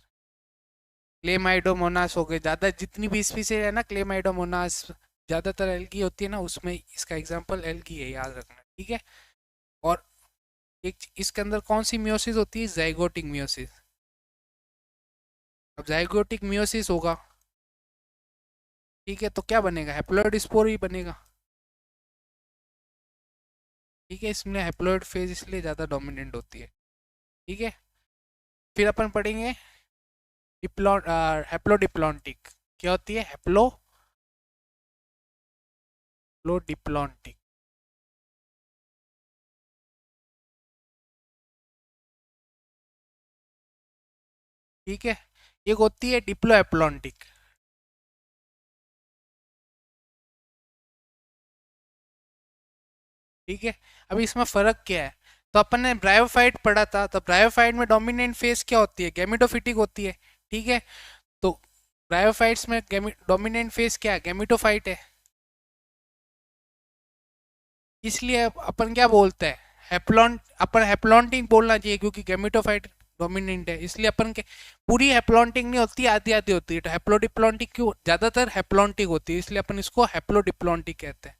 A: क्लेमाइडोमोनास हो गए, ज्यादा जितनी भी स्पीसीज है ना, क्लेमाइडोमोनास, ज्यादातर एल्गी होती है ना, उसमें इसका एग्जांपल एल्गी है, याद रखना। ठीक है, और एक इसके अंदर कौन सी मियोसिस होती है? Zygotic meiosis. अब जाइगोटिक मियोसिस होगा, ठीक है, तो क्या बनेगा? हैप्लॉइड स्पोर ही बनेगा। ठीक है, इसमें हैप्लॉइड फेज इसलिए ज़्यादा डोमिनेंट होती है। ठीक है, फिर अपन पढ़ेंगे हैप्लोडिप्लॉन्टिक। क्या होती है? हैप्लोडिप्लॉन्टिक। ठीक है, एक होती है डिप्लोएप्लॉन्टिक। ठीक है, अभी इसमें फर्क क्या है? तो अपन ने ब्रायोफाइट पढ़ा था, तो ब्रायोफाइट में डोमिनेंट फेज क्या होती है? गैमेटोफिटिक होती है। ठीक है, तो ब्रायोफाइट्स में डोमिनेंट फेज क्या है? गैमेटोफाइट है। इसलिए अपन क्या बोलते हैं? हैप्लॉन, अपन हैप्लॉन्टिक बोलना चाहिए, क्योंकि गैमेटोफाइट डोमिनेंट है। इसलिए अपन के पूरी हैप्लॉन्टिक नहीं होती, आधी आधी होती है। तो हैप्लोडिप्लॉन्टिक क्यों? ज्यादातर हैप्लॉन्टिक होती है, इसलिए अपन इसको हैप्लोडिप्लॉन्टिक कहते हैं।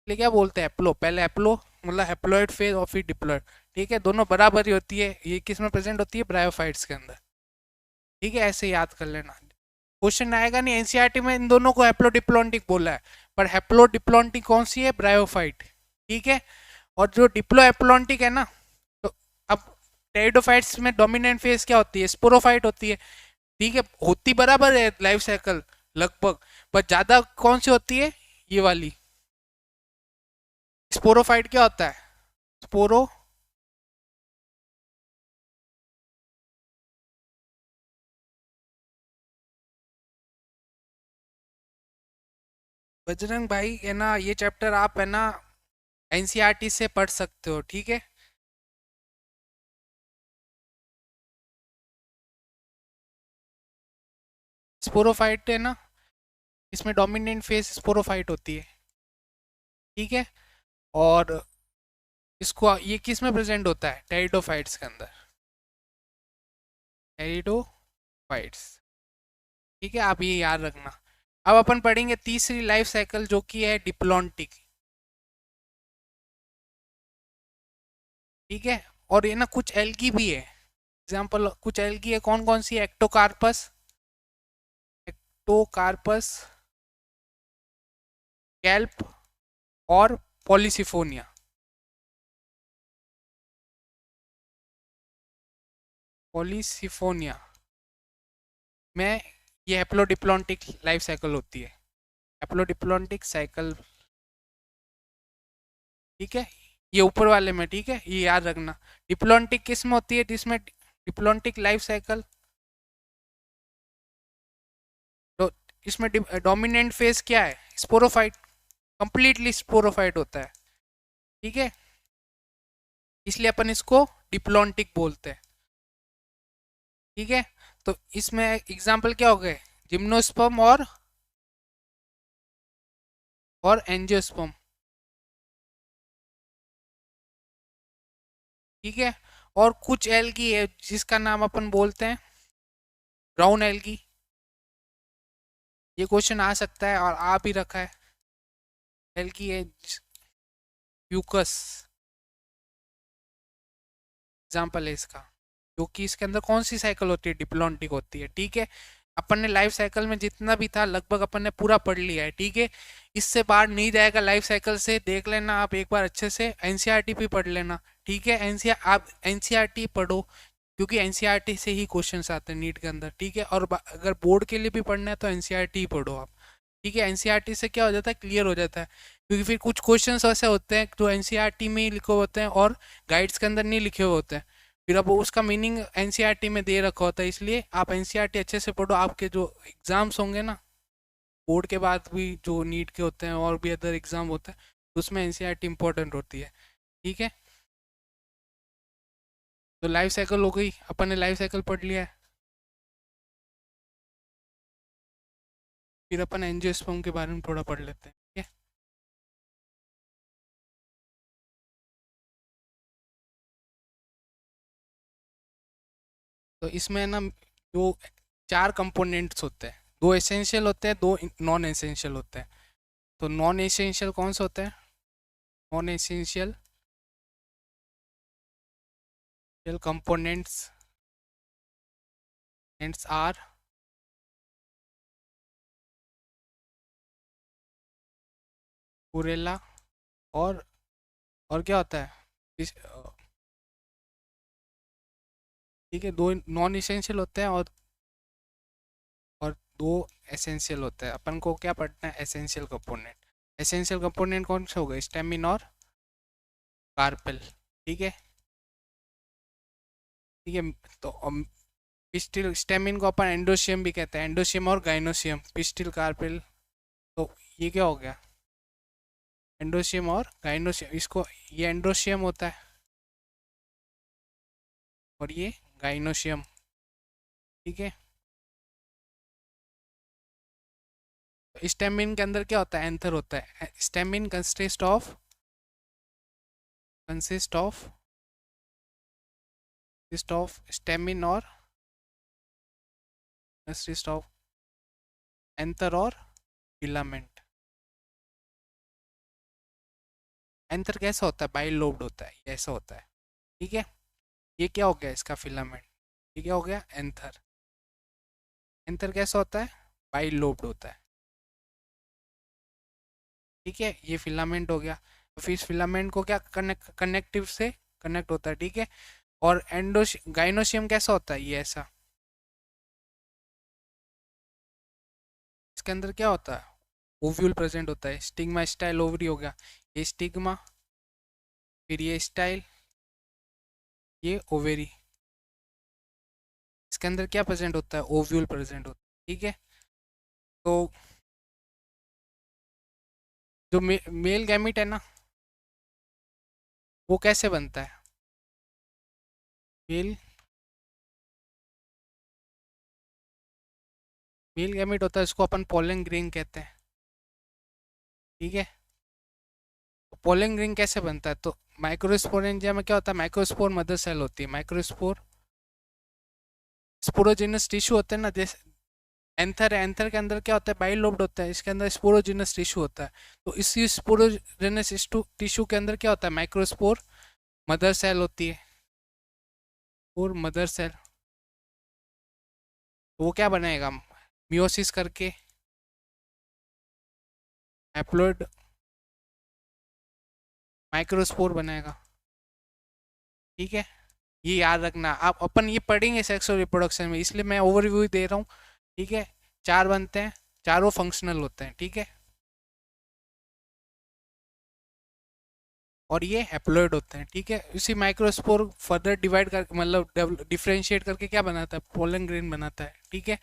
A: इसलिए क्या बोलते हैं? हैप्लो, पहले हैप्लो मतलब हैप्लॉइड फेज और फिर डिप्लॉइड। ठीक है, दोनों बराबर ही होती है। ये किस में प्रेजेंट होती है? ब्रायोफाइट्स के अंदर। ठीक है, ऐसे याद कर लेना, क्वेश्चन आएगा नहीं। एनसीईआरटी में इन दोनों को हैप्लोडिप्लॉन्टिक बोला है, पर हैप्लोडिप्लॉन्टिक कौन सी है? ब्रायोफाइट। ठीक है, और जो डिप्लोएप्लॉन्टिक है ना, तो अब टेरिडोफाइट्स में डोमिनेंट फेज क्या होती है? स्पोरोफाइट होती है। ठीक है, होती बराबर है लाइफ साइकिल लगभग, पर ज्यादा कौन सी होती है? ये वाली स्पोरोफाइट। क्या होता है स्पोरो? बजरंग भाई है ना, ये चैप्टर आप है ना एनसीईआरटी से पढ़ सकते हो। ठीक है, स्पोरोफाइट है ना, इसमें डोमिनेंट फेज स्पोरोफाइट होती है। ठीक है, और इसको ये किस में प्रेजेंट होता है? टेरिडोफाइट्स के अंदर। टेरिडोफाइट्स। ठीक है, आप ये याद रखना। अब अपन पढ़ेंगे तीसरी लाइफ साइकिल जो कि है डिप्लॉन्टिक। ठीक है, और ये ना कुछ एल्गी भी है। एग्जाम्पल कुछ एल्गी है, कौन कौन सी है? एक्टोकार्पस, एक्टोकार्पस, कैल्प और पॉलीसिफोनिया। पॉलीसिफोनिया में ये हैप्लोडिप्लॉन्टिक लाइफ साइकिल होती है। Haplodiplontic cycle. ठीक है, ये ऊपर वाले में। ठीक है, ये याद रखना। डिप्लॉन्टिक किस में होती है? जिसमें डिप्लॉन्टिक लाइफ साइकिल, तो इसमें डोमिनेंट फेज क्या है? स्पोरोफाइट, कंप्लीटली स्पोरोफाइट होता है। ठीक है, इसलिए अपन इसको डिप्लॉन्टिक बोलते हैं। ठीक है, तो इसमें एग्जाम्पल क्या हो गए? जिम्नोस्पर्म और एंजियोस्पर्म। ठीक है, और कुछ एल्गी है जिसका नाम अपन बोलते हैं ब्राउन एल्गी। ये क्वेश्चन आ सकता है और आ भी रखा है। एल्गी है म्यूकस, एग्जाम्पल है इसका। जो कि इसके अंदर कौन सी साइकिल होती है? डिप्लॉन्टिक होती है। ठीक है, अपन ने लाइफ साइकिल में जितना भी था लगभग अपन ने पूरा पढ़ लिया है। ठीक है, इससे बाहर नहीं जाएगा लाइफ साइकिल से, देख लेना आप एक बार अच्छे से। एनसीईआरटी भी पढ़ लेना। ठीक है, एनसीआर आप एनसीईआरटी पढ़ो, क्योंकि एनसीईआरटी से ही क्वेश्चंस आते हैं नीट के अंदर। ठीक है, और अगर बोर्ड के लिए भी पढ़ना है तो एनसीईआरटी ही पढ़ो आप। ठीक है, एनसीईआरटी से क्या हो जाता है? क्लियर हो जाता है। क्योंकि फिर कुछ क्वेश्चंस ऐसे होते हैं जो एनसीईआरटी में ही लिखे होते हैं और गाइड्स के अंदर नहीं लिखे हुए होते हैं। फिर अब उसका मीनिंग एनसीईआरटी में दे रखा होता है, इसलिए आप एनसीईआरटी अच्छे से पढ़ो। आपके जो एग्जाम्स होंगे ना बोर्ड के बाद भी, जो नीट के होते हैं और भी अदर एग्जाम होते हैं, तो उसमें एनसीईआरटी इंपॉर्टेंट होती है। ठीक है, तो लाइफ साइकिल हो गई, अपन ने लाइफ साइकिल पढ़ लिया है। फिर अपन एंजियोस्पर्म के बारे में थोड़ा पढ़ लेते हैं। ठीक है, तो इसमें ना जो चार कंपोनेंट्स होते हैं, दो एसेंशियल होते हैं, दो नॉन एसेंशियल होते हैं। तो नॉन एसेंशियल कौन से होते हैं? नॉन एसेंशियल कंपोनेंट्स आर पुरेला और क्या होता है? ठीक है, दो नॉन एसेंशियल होते हैं और दो एसेंशियल होते हैं। अपन को क्या पढ़ना है? Essential component. एसेंशियल कंपोनेंट कौन से हो गए? स्टेमिन और कार्पेल। ठीक है, ठीक है। तो पिस्टिल स्टेमिन को अपन एंडोशियम भी कहते हैं, एंडोशियम और गाइनोशियम। पिस्टिल कार्पेल, तो ये क्या हो गया? एंडोशियम और गाइनोशियम। इसको ये एंडोशियम होता है और ये गाइनोशियम। ठीक है, स्टेमिन के अंदर क्या होता है? एंथर होता है। स्टेमिन कंसिस्ट ऑफ स्टेमिन और कंसिस्ट ऑफ एंथर और फिलामेंट। एंथर कैसा होता है? बाई लोब्ड होता है, ये ऐसा होता है। ठीक है, ये क्या हो गया? इसका फिलामेंट। ये क्या हो गया? एंथर। एंथर कैसा होता है? बाई लोब्ड होता है। ठीक है, ये फिलामेंट हो गया। फिर इस फिलामेंट को क्या कनेक्टिव से कनेक्ट होता है। ठीक है, और गाइनोशियम कैसा होता है? ये ऐसा। इसके अंदर क्या होता है? ओव्यूल प्रेजेंट होता है। स्टिग्मा स्टाइल ओवरी हो गया, ये स्टिग्मा, फिर ये स्टाइल, ये ओवेरी। इसके अंदर क्या प्रेजेंट होता है? ओव्यूल प्रेजेंट होता है। ठीक है, तो जो मेल गैमिट है ना, वो कैसे बनता है? मेल मेल गैमिट होता है, इसको अपन पोलन ग्रेन कहते हैं। ठीक है, तो पोलन ग्रेन कैसे बनता है? तो माइक्रोस्पोरेंजिया में क्या होता है? माइक्रोस्पोर मदर सेल होती है। माइक्रोस्पोर स्पोरोजिनस टिश्यू होते हैं ना, जैसे एंथर है, एंथर के अंदर क्या होता है, बाइलोब्ड होता है, इसके अंदर स्पोरोजिनस टिश्यू होता है। तो इसी स्पोरोजिनस टिश्यू के अंदर क्या होता है, माइक्रोस्पोर मदर सेल होती है, और मदर सेल। तो वो क्या बनाएगा, मियोसिस करके हैप्लोइड माइक्रोस्पोर बनाएगा। ठीक है, ये याद रखना, आप अपन ये पढ़ेंगे सेक्स और रिप्रोडक्शन में, इसलिए मैं ओवरव्यू दे रहा हूँ। ठीक है, चार बनते हैं, चारों फंक्शनल होते हैं। ठीक है, और ये हैप्लॉइड होते हैं। ठीक है, इसी माइक्रोस्पोर फर्दर डिवाइड कर, मतलब डिफरेंशिएट करके क्या बनाता है, पोलन ग्रेन बनाता है। ठीक है,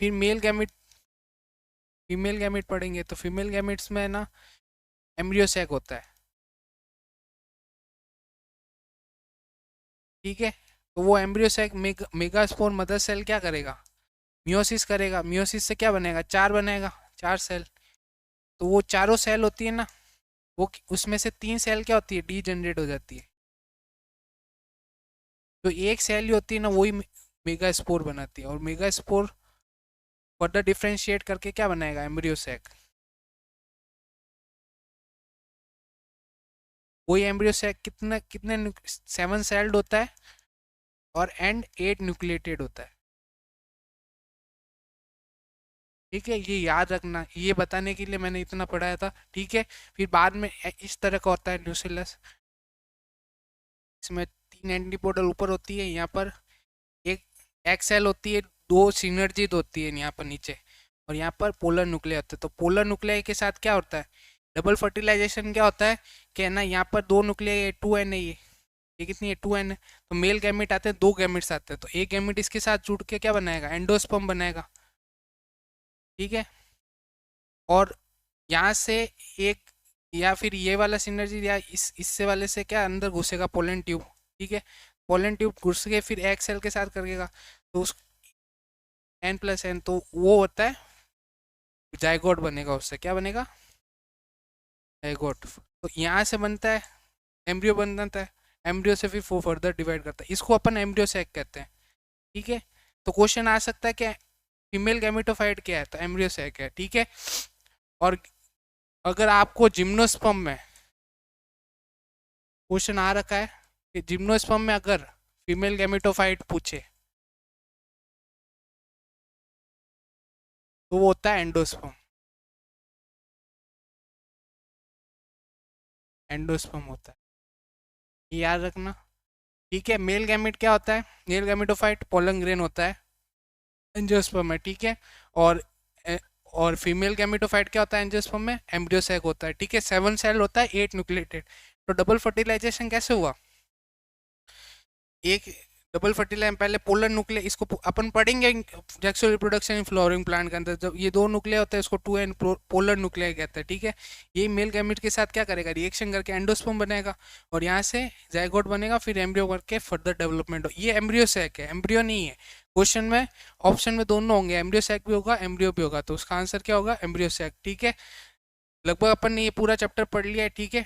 A: फिर मेल गैमिट, फीमेल गैमिट पढ़ेंगे, तो फीमेल गैमिट्स में ना एम्ब्रियो सैक होता है। ठीक है, तो वो embryo sac megaspore mother cell क्या करेगा, मियोसिस करेगा, मियोसिस से क्या बनेगा, चार बनेगा, चार सेल। तो वो चारों सेल होती है ना, वो उसमें से तीन सेल क्या होती है, डी जनरेट हो जाती है। तो एक सेल ही होती है ना, वही मेगा स्पोर बनाती है, और मेगा स्पोर फर्दर डिफ्रेंशिएट करके क्या बनाएगा, एम्ब्रियो सैक। वही एम्ब्रियो सैक कितने कितने 7 सेल्ड होता है, और एंड 8 न्यूक्लिएटेड होता है। ठीक है, ये याद रखना, ये बताने के लिए मैंने इतना पढ़ाया था। ठीक है, फिर बाद में इस तरह का होता है न्यूसिलस, इसमें तीन एंटीपोडल ऊपर होती है, यहाँ पर एक एक्सेल होती है, दो सिनर्जिड होती है यहाँ पर नीचे, और यहाँ पर पोलर न्यूक्लिया होता है। तो पोलर न्यूक्लिया के साथ क्या होता है, डबल फर्टिलाइजेशन क्या होता है कि ना, यहाँ पर दो न्यूक्लिया 2n है, ये कितनी है, 2n है। तो मेल गैमिट आते हैं, दो गैमिट्स आते हैं, तो एक गैमिट इसके साथ जुड़ के क्या बनाएगा, एंडोस्पर्म बनाएगा। ठीक है, और यहाँ से एक, या फिर ये वाला सिनर्जी या इससे वाले से क्या अंदर घुसेगा, पोलन ट्यूब। ठीक है, पोलन ट्यूब घुस के फिर एक सेल के साथ करेगा, तो उस n+n, तो वो होता है जाइगोट बनेगा, उससे क्या बनेगा, जाइगोट। तो यहाँ से बनता है एम्ब्रियो, बनता है एम्ब्रियो से फिर वो फर्दर डिवाइड करता है, इसको अपन एम्ब्रियो सैक कहते हैं। ठीक है, तो क्वेश्चन आ सकता है कि फीमेल गैमेटोफाइट क्या है, तो एम्ब्रियो सैक है। ठीक है, और अगर आपको जिम्नोस्पर्म में क्वेश्चन आ रखा है कि जिम्नोस्पर्म में अगर फीमेल गैमेटोफाइट पूछे, तो वो होता है एंडोस्पर्म, एंडोस्पर्म होता है, ये याद रखना। ठीक है, मेल गैमेट क्या होता है, मेल गैमेटोफाइट पोलन ग्रेन होता है, एंजियोस्पर्म में। ठीक है, और और फीमेल गैमेटोफाइट क्या होता है, एंजियोस्पर्म में एम्ब्रियो सैक होता है। ठीक है, 7 सेल होता है, 8 न्यूक्लिएटेड। तो डबल फर्टिलाइजेशन कैसे हुआ, एक डबल फर्टिलाइज, पहले पोलर न्यूक्लिया, इसको अपन पढ़ेंगे सेक्सुअल रिप्रोडक्शन इन फ्लोरिंग प्लांट के अंदर, जब ये दो न्यूक्लिया होता है, इसको 2n पोलर न्यूक्लिया कहते हैं। ठीक है, ये मेल गैमेट के साथ क्या करेगा, रिएक्शन करके एंडोस्पर्म बनेगा, और यहाँ से जाइगोट बनेगा, फिर एम्ब्रियो करके फर्दर डेवलपमेंट हो। ये एम्ब्रियो सैक है, एम्ब्रियो नहीं है। क्वेश्चन में ऑप्शन में दोनों होंगे, एम्ब्रियो सैक भी होगा, एम्ब्रियो भी होगा, तो उसका आंसर क्या होगा, एम्ब्रियो सैक। ठीक है, लगभग अपन ने ये पूरा चैप्टर पढ़ लिया है। ठीक है,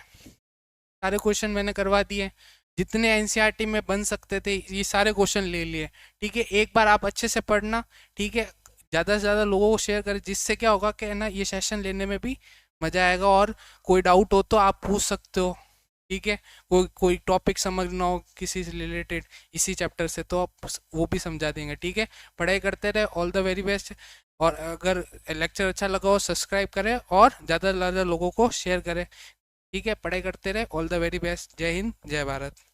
A: सारे क्वेश्चन मैंने करवा दिए, जितने एनसीईआरटी में बन सकते थे ये सारे क्वेश्चन ले लिए। ठीक है, एक बार आप अच्छे से पढ़ना। ठीक है, ज़्यादा से ज़्यादा लोगों को शेयर करें, जिससे क्या होगा कि ना, ये सेशन लेने में भी मज़ा आएगा, और कोई डाउट हो तो आप पूछ सकते हो। ठीक है, कोई कोई टॉपिक समझना हो किसी से रिलेटेड इसी चैप्टर से, तो आप वो भी समझा देंगे। ठीक है, पढ़ाई करते रहे, ऑल द वेरी बेस्ट। और अगर लेक्चर अच्छा लगा हो, सब्सक्राइब करें, और ज़्यादा से ज़्यादा लोगों को शेयर करें। ठीक है, पढ़ाई करते रहे, ऑल द वेरी बेस्ट। जय हिंद, जय भारत।